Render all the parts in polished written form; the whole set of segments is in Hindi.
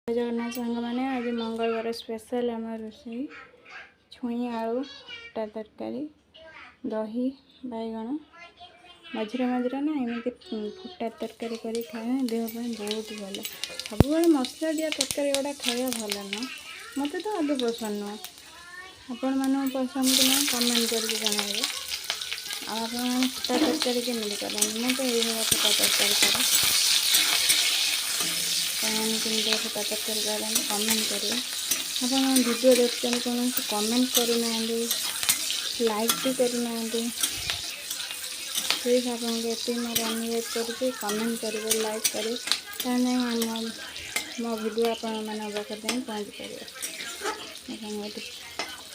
जगन्नाथ सांग मैंने आज मंगलवार स्पेशल आम रोषे छुई आलू टा तरकारी दही बैगण मझे मझे ना एमती फुटा तरकारी कर खाए देहपाई बहुत भल। सब मसला दिया तरकारी गुड़ा खाया भल नुह मत तो आदि पसंद नुह। आपण मानक पसंद कि ना कमेंट करके जनाइए। आप फुटा तरकारी केमी करें मुझे ये फुटा तरकारी करें केमती फुटा तरकारी करें कमेंट करें। आप वीडियो देखते कौन कमेंट करना लाइक भी करना प्लीज आपको ये मोर अनुरोध करके कमेंट करेंगे लाइक करें मो वीडियो आपण मैंने पाखे पहुँच पारे।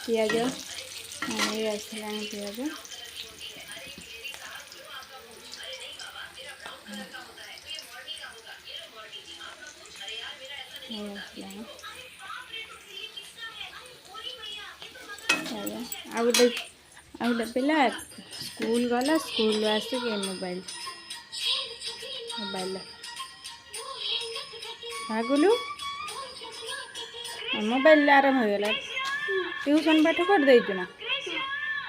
पियाज ये आसला पियाज आ गोटे पिला स्कूल गला स्कूल आसिक मोबाइल मोबाइल भागुलु मोबाइल आरंभ हो गला ट्यूशन पाठ कर देचु ना।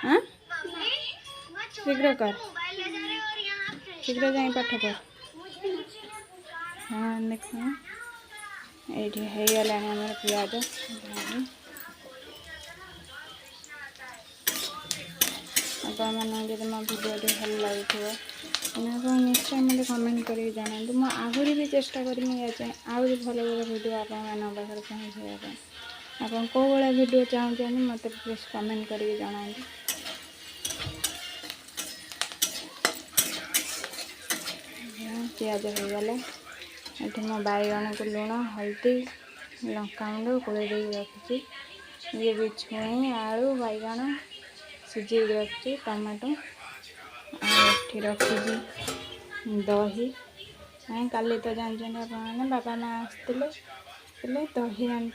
हाँ शीघ्र कर शीघ्र जाए पाठ कर। हाँ देख ये गला पियाज आप मो वीडियो भल लगे निश्चय मतलब कमेंट करके जनातु मुझे आहरी भी चेष्टा करी आहरी भल भल वीडियो आप पाखे पहुँचापी। आप कौ भाया वीडियो चाहते मत प्लीज कमेंट करके जनातु। पियाज हो गला ये मो बैगण को लुण हल्दी लंका गुंड कोड़े रखी ये भी छुई आलू बैगण सिझे रखी टमाटो रखी दही काली तो जानते आपने बाबा माँ आसते दही आनी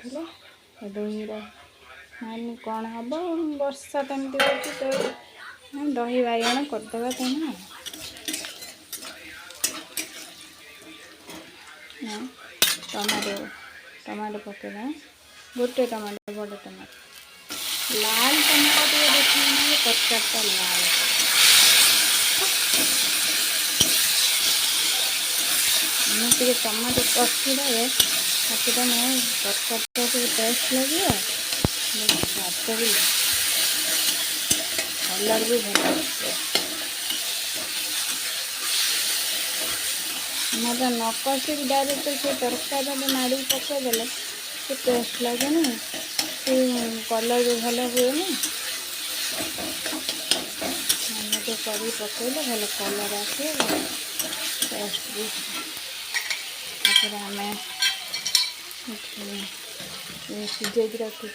दही मान कौन हम वर्षा तो एमती तो दही बैगण करदे तो ना टमाटो टमाटो पकेदा गोटे टमाटो बड़ टमाटो लाल टमाटो देखिए तरकारीटा लाल मुझे टमाटो कषिदे कषिदा तरकारीटा टेस्ट लगे स्वाद भी कलर भी भल मत न कषिक डायरेक्ट से तरकारी माड़ी पकईदे से टेस्ट लगे ना कलर भी भल हुए मत करी पकईले भल कलर आसे टेस्ट भी आम सीझे रखी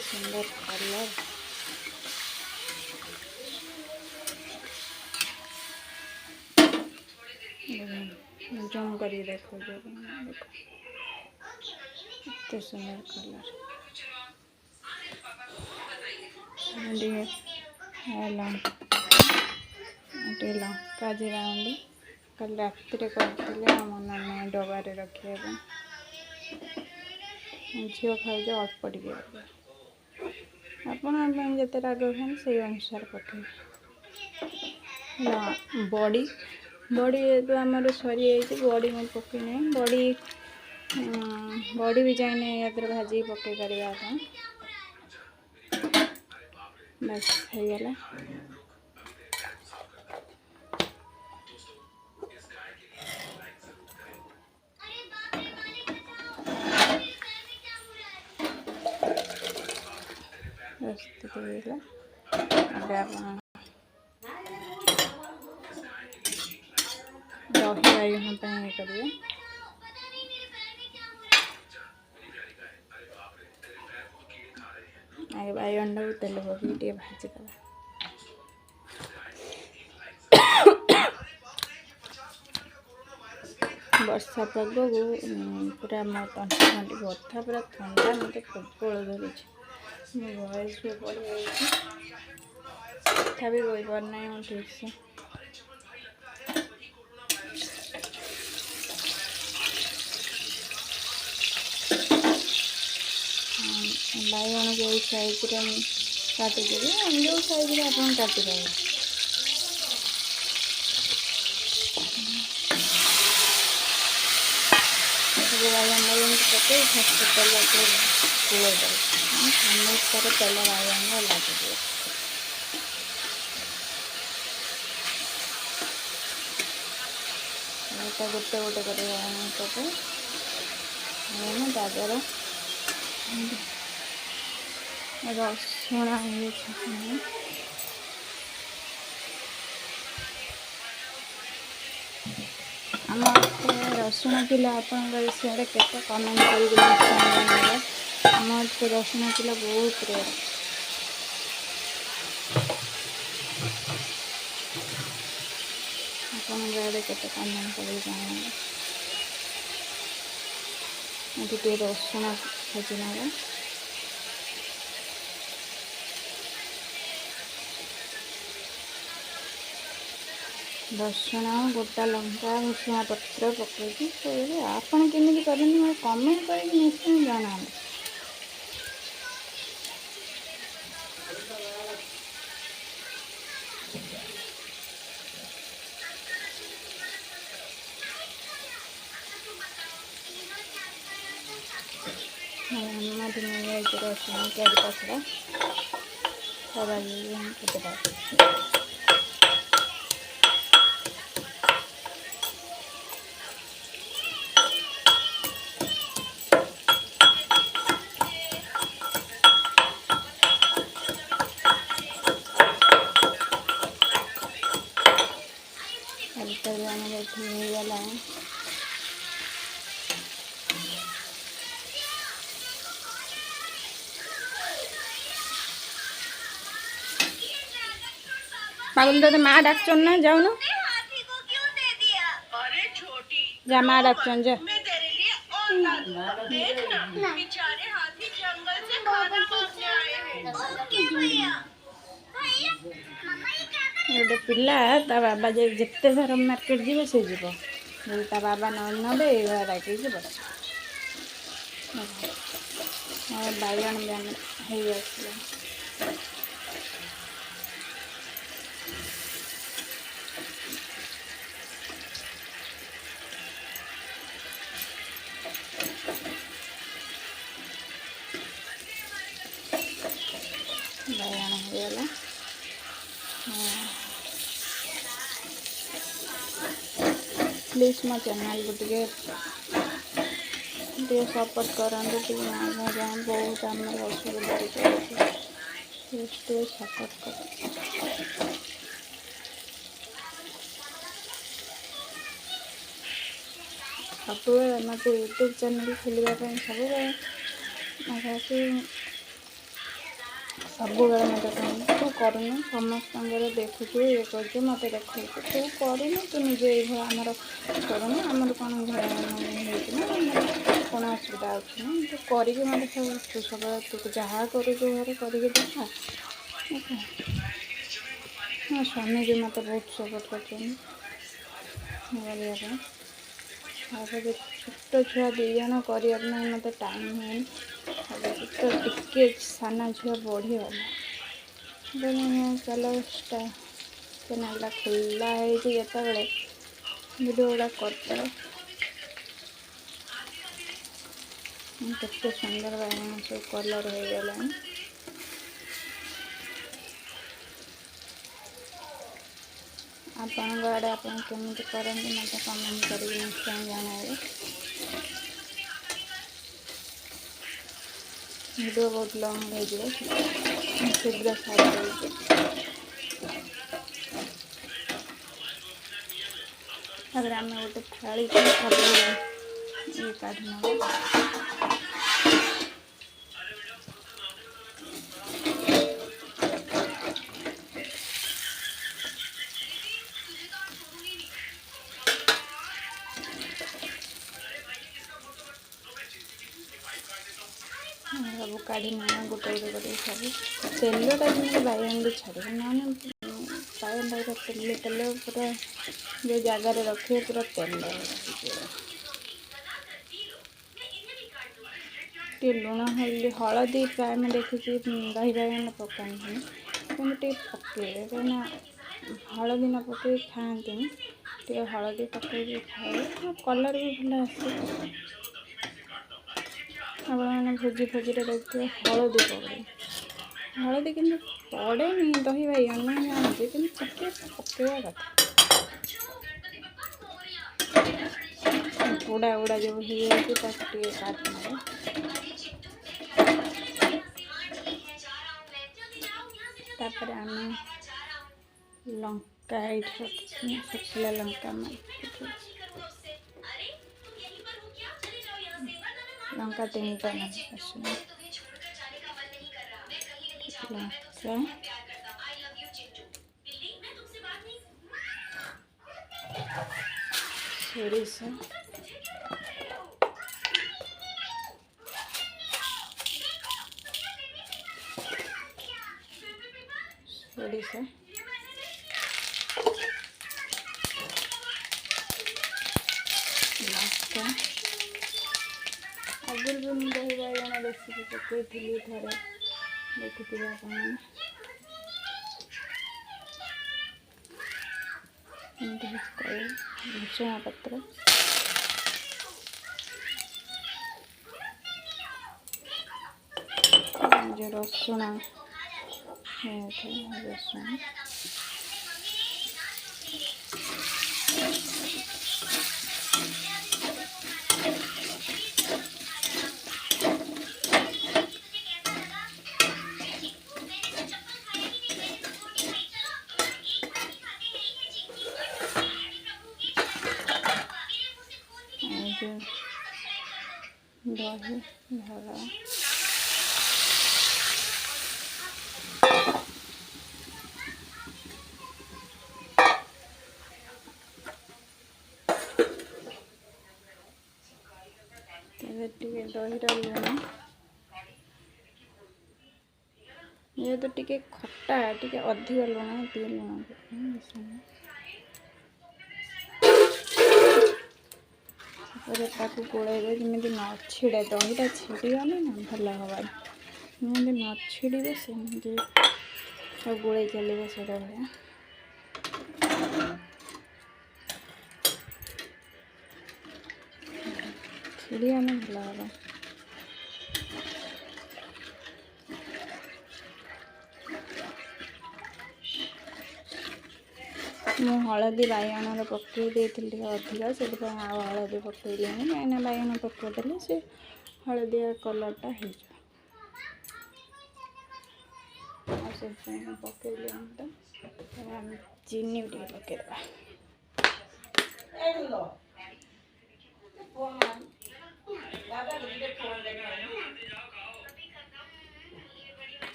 सुंदर कलर जम कर देखो इतने सुंदर कलर लंका जीरा गुंडी कल राति करते मन ना डबार रखा झील खाई अल्प टे आपते राग खान से अनुसार पठे। बड़ी बड़ी तो आमर सरी जाइए बड़ी मैं पकईना बड़ी बड़ी भी चाहिए या भाजी पकई पारे आप बस हो गला। दही बैगण करेंगे आगे बैगण टाक तेल पकड़ भाजीद वर्षा पाग को पूरा मो तंटी फंटी बथा पूरा ठंडा मत प्रबल धरी वॉइस भी पड़ जाए कथा भी कही पारना ठीक से बैगण को साइज काटिदेवी जो साइज आप काटिदेवे बैगन पकड़ फस्ट तेल पूरे समस्त तेल बैगन लगे गोटे गोटे कर गाजर रसुण आम रसुण किलो आप सियाड़े के कमेंट कर आम रसुण किलो बहुत रेट आपड़े के कमेंट कर रसुण खजी ना रसुण गोटा लंका भुसुआ पत्र पकड़ी आपड़ केमी करेंगे कमेंट कर निश्चय जाना रसुण चार पाँचटा गला पागल तो माँ डाक्चन ना जाओ ना जा माँ डाक्चन जा गोटे पिला ता बाबा जिते थर मार्केट जीव से जीव ता बाबा नबे डाकी बस बैगन भी आस बैगन होगला प्लीज मो चैनल को सपोर्ट करूँ बहुत आम असुविधा सपोर्ट कर सब मत यूट्यूब चैनल खोलने सब मत तू करूँ समस्त देखु ये कर मत देख तू करूँ तू निजे आमर करूँ आमर कौन कौन असुविधा अच्छे ना तू कर मत तू सब तू जहाँ करू घर कर देखा मो स्वामी भी मत बहुत सपोर्ट कर छोट छुआ दीजन करने मत टाइम है तो टिके साना झुआ बढ़ीगला चलो चैनल खुला है जिते वीडियो गुड़ा करते केते सुंदर बैगन सब कलर हो गला आपण आड़े आप कमी करते मत कमेंट कर निश्चय जन वीडियो बहुत लंग हो शीघ्र सारी अगर आम गोटे थाली सब ये काढ़ी सब काढ़ी ना गोटे गोटे सब तेलटा जमी बैगन भी छाड़ ना बैगन तेल तेल पूरा जो जगार रखे पूरा तेल टे लुण हलदी प्राय मैं देखी दही बाइगण पकाती कि पकड़े कहीं हलदी न पकई खाती टे हलदी पकई खाए कलर भी भल आसे आपने भोजी भोजी देखिए हलदी पकड़े हलदी कि पड़े दही बाइगण नहीं जानते कि पकड़ा कथा उड़ा उड़ा जो काटने आम लंका शुखला लंका लंका 3टा लंका सोरिष सोरिष लंका आगुल भी मुझे दही बाइगण रेसिपी पकई थे देखिए आप भुसुंगा पत्र जो रसुण रसुण दही भरा दहीर लुण ये तो टिके खट्टा टिके अधिक लुण टे लुण गोड़े जमी न छिड़े दहीटा छिड़गले ना भल हवा जमी न छिड़े से गोड़े चलो से भाया छिड़गले भल हवा मु हलदी बाइगण पकई देती अधिक से हलदी पकई दिए कहीं बाइगण पकईदे से हलदिया कलरटा हो पकई दिया चीनी भी पकईदा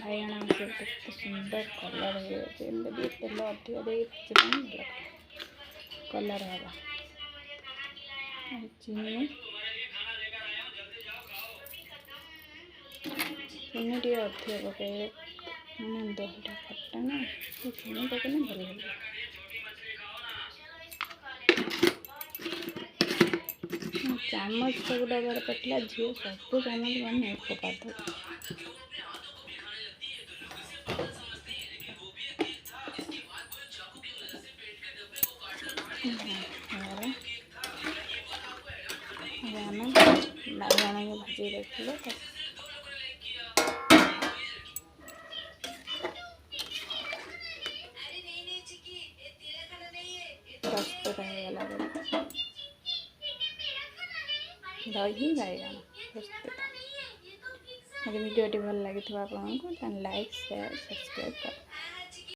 बाइगण केते सुंदर कलर हो तेल अधिक दे कलर हवा चीनी चीनी टे अधिक पकड़े मैंने दहीटा खट्टा ना चीनी पकड़े भल लगे चामच सब डबार पटला झील सब चामच बने पकाते बाइगण के भाजी रखिए प्रस्तुत होगा दही बाइगण प्रस्तुत भिडियोटी भल लगी आपको लाइक शेयर सब्सक्राइब कर।